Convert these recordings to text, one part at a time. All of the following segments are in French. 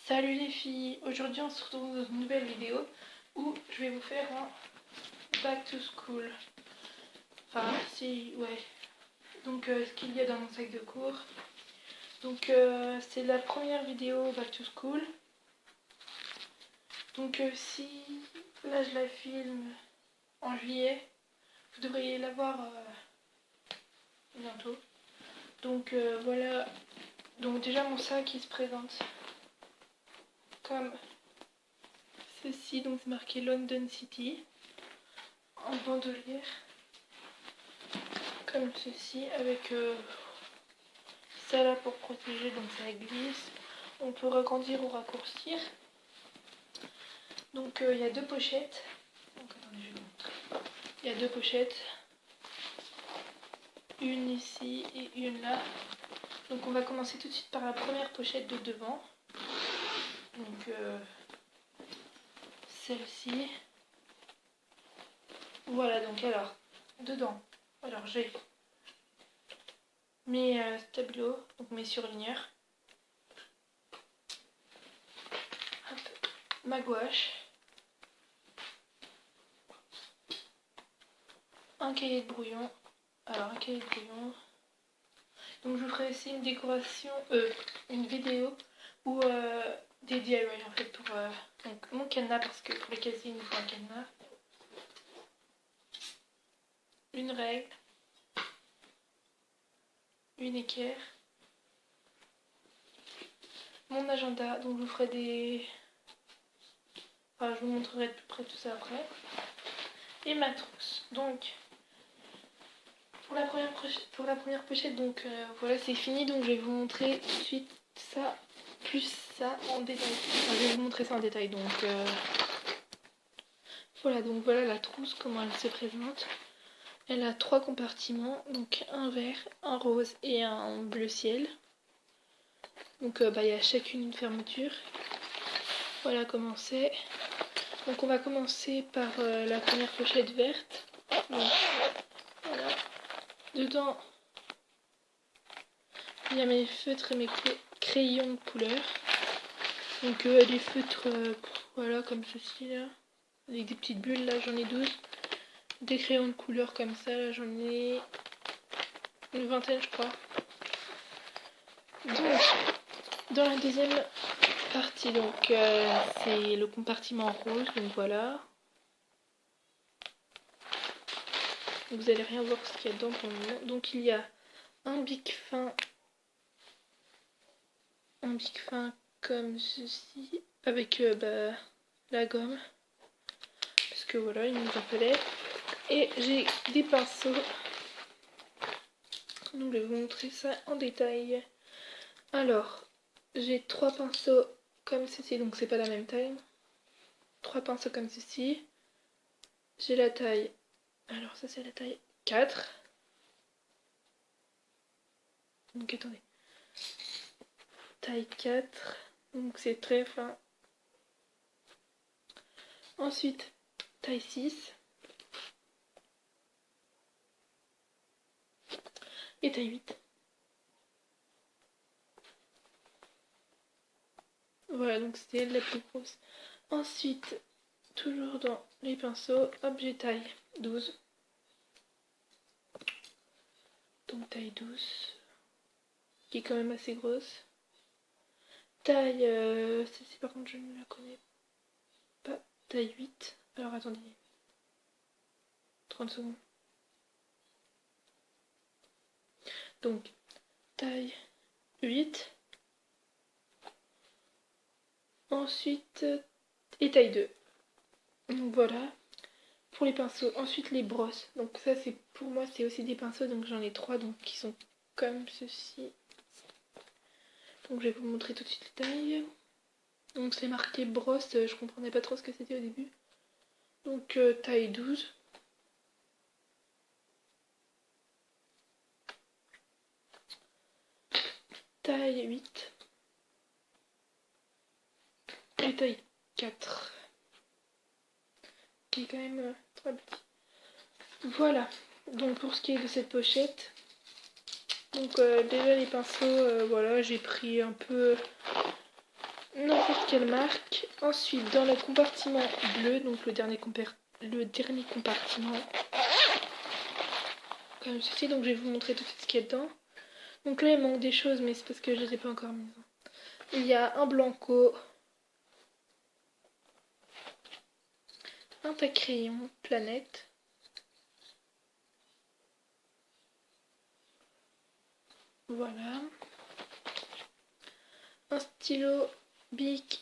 Salut les filles, aujourd'hui on se retrouve dans une nouvelle vidéo où je vais vous faire un back to school. Enfin si, ouais. Donc ce qu'il y a dans mon sac de cours. Donc c'est la première vidéo back to school. Donc si là je la filme en juillet, vous devriez la voir bientôt. Donc voilà, donc déjà mon sac il se présente comme ceci, donc c'est marqué London City en bandolière, comme ceci, avec ça là pour protéger, donc ça glisse, on peut agrandir ou raccourcir. Donc il y a deux pochettes, donc attendez je vais vous montrer. Il y a deux pochettes, une ici et une là. Donc on va commencer tout de suite par la première pochette de devant, donc celle-ci. Voilà, donc alors dedans, alors j'ai mes stabilos, donc mes surligneurs, ma gouache, un cahier de brouillon. Alors un cahier de brouillon. Donc je vous ferai aussi une décoration, une vidéo où des DIY en fait pour donc, mon cadenas, parce que pour les casiers il nous faut un cadenas. Une règle, une équerre, mon agenda, donc je vous ferai des... Enfin je vous montrerai de plus près tout ça après. Et ma trousse. Donc pour la première pochette, donc voilà c'est fini, donc je vais vous montrer tout de suite ça, plus ça en détail. Enfin, je vais vous montrer ça en détail, donc voilà, donc voilà la trousse, comment elle se présente. Elle a trois compartiments, donc un vert, un rose et un bleu ciel. Donc il y a chacune une fermeture. Voilà comment c'est. Donc on va commencer par la première pochette verte. Donc, voilà. Dedans, il y a mes feutres et mes crayons de couleur. Donc les feutres, voilà comme ceci là, avec des petites bulles, là j'en ai 12. Des crayons de couleur comme ça, là j'en ai une vingtaine je crois. Donc dans la deuxième partie, donc c'est le compartiment rose, donc voilà. Vous allez rien voir ce qu'il y a dedans pour le moment. Donc il y a un bic fin comme ceci, avec la gomme, parce que voilà il nous en fallait. Et j'ai des pinceaux, donc je vais vous montrer ça en détail. Alors j'ai trois pinceaux comme ceci, donc c'est pas la même taille. Trois pinceaux comme ceci. J'ai la taille, alors ça c'est la taille 4. Donc attendez, taille 4, donc c'est très fin. Ensuite taille 6 et taille 8. Voilà, donc c'était la plus grosse. Ensuite, toujours dans les pinceaux, hop, j'ai taille 12. Donc taille 12, qui est quand même assez grosse. Taille, celle-ci par contre je ne la connais pas, taille 8. Alors attendez, 30 secondes. Donc, taille 8. Ensuite, et taille 2. Donc voilà, pour les pinceaux. Ensuite, les brosses. Donc ça, c'est pour moi, c'est aussi des pinceaux. Donc j'en ai 3, donc qui sont comme ceci. Donc je vais vous montrer tout de suite les tailles. Donc c'est marqué brosse, je comprenais pas trop ce que c'était au début. Donc taille 12. Taille 8. Et taille 4. Qui est quand même très petit. Voilà, donc pour ce qui est de cette pochette. Donc déjà les pinceaux, voilà, j'ai pris un peu n'importe quelle marque. Ensuite, dans le compartiment bleu, donc le dernier compartiment, comme ceci. Donc je vais vous montrer tout ce qu'il y a dedans. Donc là, il manque des choses, mais c'est parce que je les ai pas encore mises. Il y a un blanco, un taille-crayon planète, voilà, un stylo Bic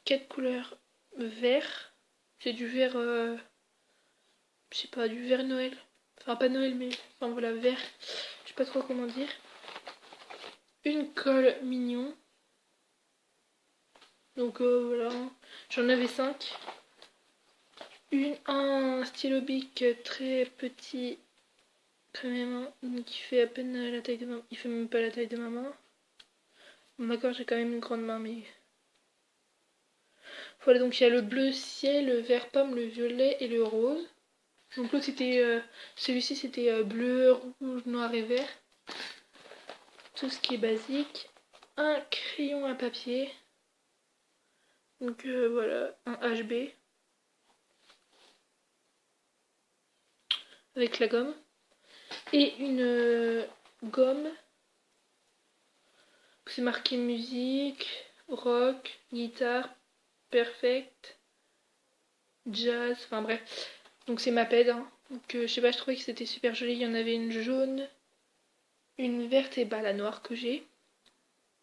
4 couleurs vert, c'est du vert, je sais pas, du vert Noël, enfin pas Noël mais, enfin voilà, vert, je sais pas trop comment dire, une colle mignon, donc voilà, j'en avais 5, un stylo Bic très petit quand même, qui fait à peine la taille de main, il fait même pas la taille de ma main. Bon, d'accord, j'ai quand même une grande main, mais voilà, donc il y a le bleu ciel, le vert pomme, le violet et le rose. Donc l'autre c'était, celui-ci c'était bleu, rouge, noir et vert. Tout ce qui est basique. Un crayon à papier. Donc voilà, un HB. Avec la gomme. Et une gomme. C'est marqué musique, rock, guitare, perfect, jazz, enfin bref. Donc c'est ma ped, hein. Donc je sais pas, je trouvais que c'était super joli. Il y en avait une jaune, une verte et bah la noire que j'ai.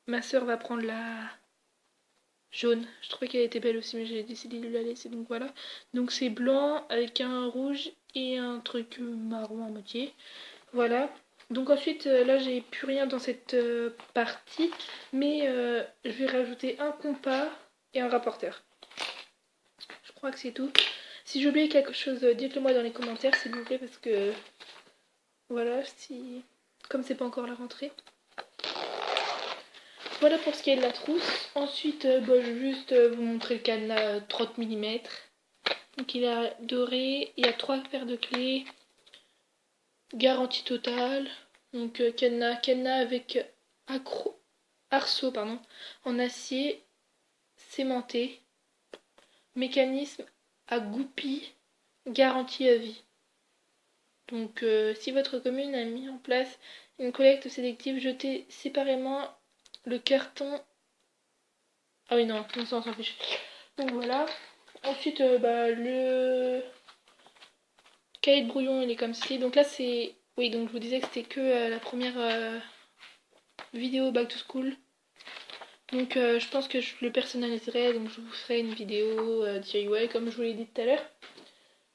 Ma soeur va prendre la jaune. Je trouvais qu'elle était belle aussi, mais j'ai décidé de la laisser, donc voilà. Donc c'est blanc avec un rouge et un truc marron à moitié. Voilà. Donc ensuite, là j'ai plus rien dans cette partie, mais je vais rajouter un compas et un rapporteur. Je crois que c'est tout. Si j'ai oublié quelque chose, dites-le moi dans les commentaires s'il vous plaît, parce que voilà, si comme c'est pas encore la rentrée. Voilà pour ce qui est de la trousse. Ensuite, bah, je vais juste vous montrer le cadenas 30 mm. Donc il est doré, il y a 3 paires de clés, garantie totale. Donc cadenas avec arceau pardon, en acier sémenté, mécanisme à goupille, garantie à vie. Donc si votre commune a mis en place une collecte sélective, jetez séparément le carton. Ah oui non, on s'en fiche. Donc voilà. Ensuite bah, le cahier de brouillon il est comme ceci. Donc là c'est... Oui donc je vous disais que c'était que la première vidéo back to school. Donc je pense que je le personnaliserai, donc je vous ferai une vidéo DIY comme je vous l'ai dit tout à l'heure.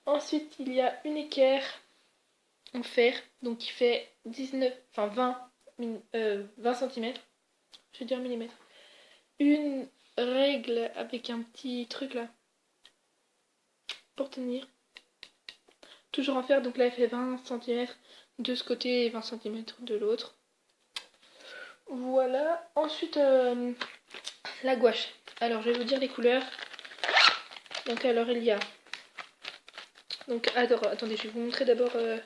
Ensuite il y a une équerre en fer, donc qui fait 20 cm, je vais dire millimètres. Une règle avec un petit truc là pour tenir. Toujours en fer, donc là elle fait 20 cm de ce côté et 20 cm de l'autre. Voilà, ensuite la gouache. Alors je vais vous dire les couleurs. Donc alors il y a... Donc attendez, je vais vous montrer d'abord ce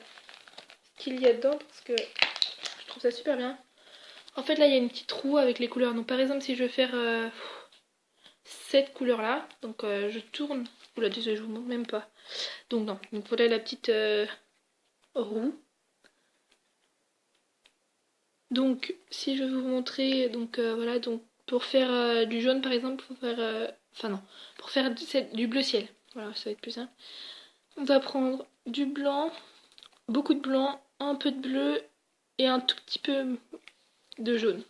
qu'il y a dedans parce que je trouve ça super bien. En fait là il y a une petite roue avec les couleurs. Donc par exemple si je veux faire cette couleur là, donc je tourne. Oula désolé je vous montre même pas. Donc non, donc voilà la petite roue. Donc si je veux vous montrer, donc voilà, donc pour faire du jaune par exemple, faut faire... enfin non, pour faire du bleu ciel. Voilà, ça va être plus simple. On va prendre du blanc, beaucoup de blanc, un peu de bleu et un tout petit peu de jaune.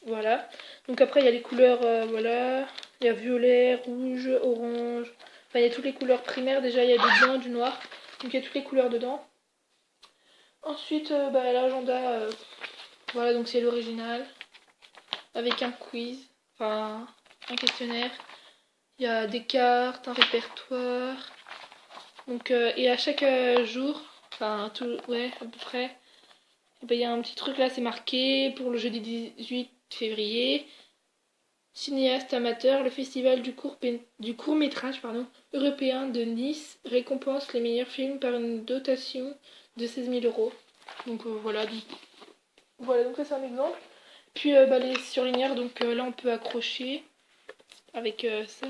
Voilà. Donc après il y a les couleurs, voilà. Il y a violet, rouge, orange. Enfin il y a toutes les couleurs primaires. Déjà il y a du blanc, du noir. Donc il y a toutes les couleurs dedans. Ensuite bah, l'agenda, voilà donc c'est l'original. Avec un quiz, enfin un questionnaire. Il y a des cartes, un répertoire. Donc et à chaque jour, enfin tout, ouais à peu près, et ben, il y a un petit truc là, c'est marqué pour le jeudi 18 février. Cinéaste amateur, le festival du court métrage européen de Nice récompense les meilleurs films par une dotation de 16 000 euros. Donc voilà, donc ça c'est un exemple. Puis bah, les surligneurs, donc là on peut accrocher. avec ça.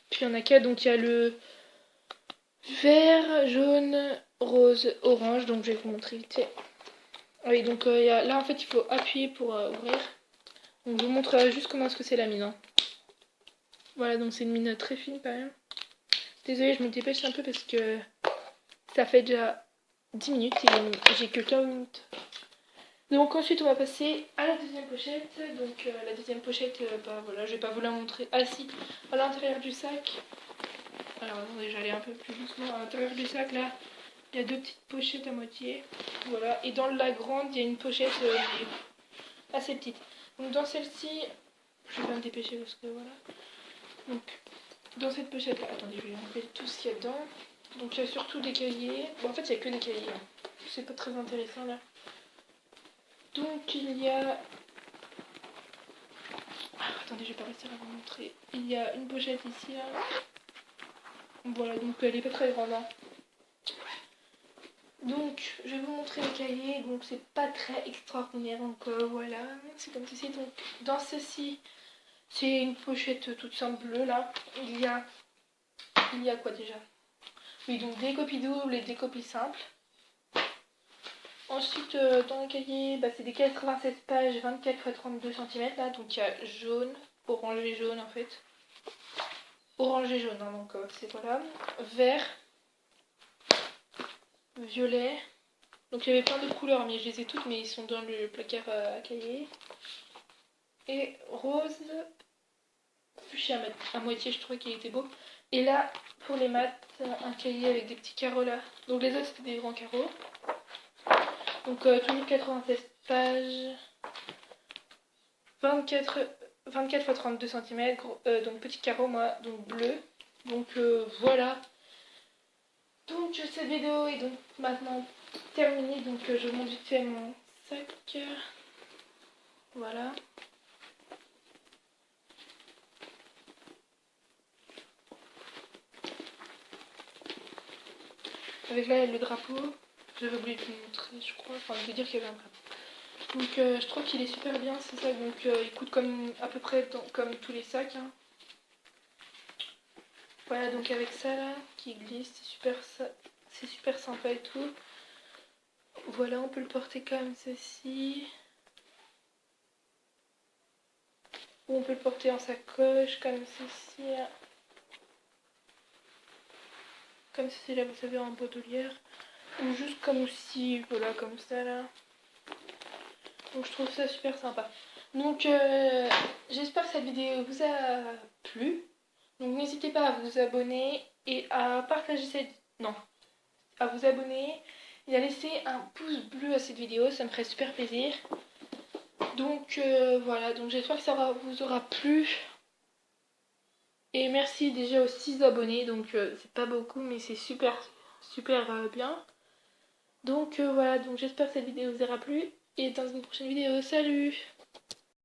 Puis il y en a 4, donc il y a le vert, jaune, rose, orange, donc je vais vous montrer vite fait. Oui, donc là en fait il faut appuyer pour ouvrir. Donc je vous montre juste comment est-ce que c'est la mine. Hein. Voilà, donc c'est une mine très fine quand même. Désolée, je me dépêche un peu parce que ça fait déjà 10 minutes et j'ai que 15 minutes. Donc ensuite on va passer à la deuxième pochette. Donc la deuxième pochette, bah voilà, je vais pas vous la montrer. Ah si, à l'intérieur du sac. Alors attendez, j'allais un peu plus doucement. À l'intérieur du sac là, il y a 2 petites pochettes à moitié. Voilà, et dans la grande, il y a une pochette assez petite. Donc dans celle-ci, je vais pas me dépêcher parce que voilà. Donc dans cette pochette là, attendez, je vais enlever tout ce qu'il y a dedans. Donc il y a surtout des cahiers. Bon, en fait, il n'y a que des cahiers. Hein. C'est pas très intéressant là. Donc il y a... Ah, attendez, je vais pas réussir à vous montrer. Il y a une pochette ici là. Voilà, donc elle est pas très grande. Hein. Donc je vais vous montrer les cahiers. Donc c'est pas très extraordinaire. Donc voilà, c'est comme ceci. Donc dans ceci, c'est une pochette toute simple bleue là. Il y a quoi déjà? Oui, donc des copies doubles et des copies simples. Ensuite, dans le cahier, bah, c'est des 96 pages, 24 x 32 cm là. Donc il y a jaune, orange et jaune en fait. Orange et jaune, hein, donc c'est voilà. Vert, violet. Donc il y avait plein de couleurs, mais je les ai toutes, mais ils sont dans le placard à cahier. Et rose, fuchsia à moitié, je trouvais qu'il était beau. Et là, pour les maths, un cahier avec des petits carreaux là. Donc les autres, c'était des grands carreaux. Donc toujours 96 pages, 24 x 32 cm, donc petit carreau moi, donc bleu. Donc voilà. Donc cette vidéo est donc maintenant terminée, donc je vous montre vite fait mon sac. Voilà. Avec là le drapeau. J'avais oublié de vous montrer, je crois, enfin de vous dire qu'il y avait un drapeau. Donc je trouve qu'il est super bien ce sac, donc il coûte comme à peu près comme tous les sacs. Hein. Voilà, donc avec ça là, qui glisse, c'est super sympa et tout. Voilà, on peut le porter comme ceci. Ou on peut le porter en sacoche comme ceci. Comme ceci là, vous savez, en bandoulière. Ou juste comme si, voilà, comme ça là. Donc je trouve ça super sympa. Donc j'espère que cette vidéo vous a plu. Donc n'hésitez pas à vous abonner et à partager cette... Non, à vous abonner et à laisser un pouce bleu à cette vidéo, ça me ferait super plaisir. Donc voilà, donc j'espère que ça vous aura plu. Et merci déjà aux 6 abonnés, donc c'est pas beaucoup mais c'est super bien. Donc voilà, donc j'espère que cette vidéo vous aura plu. Et dans une prochaine vidéo, salut!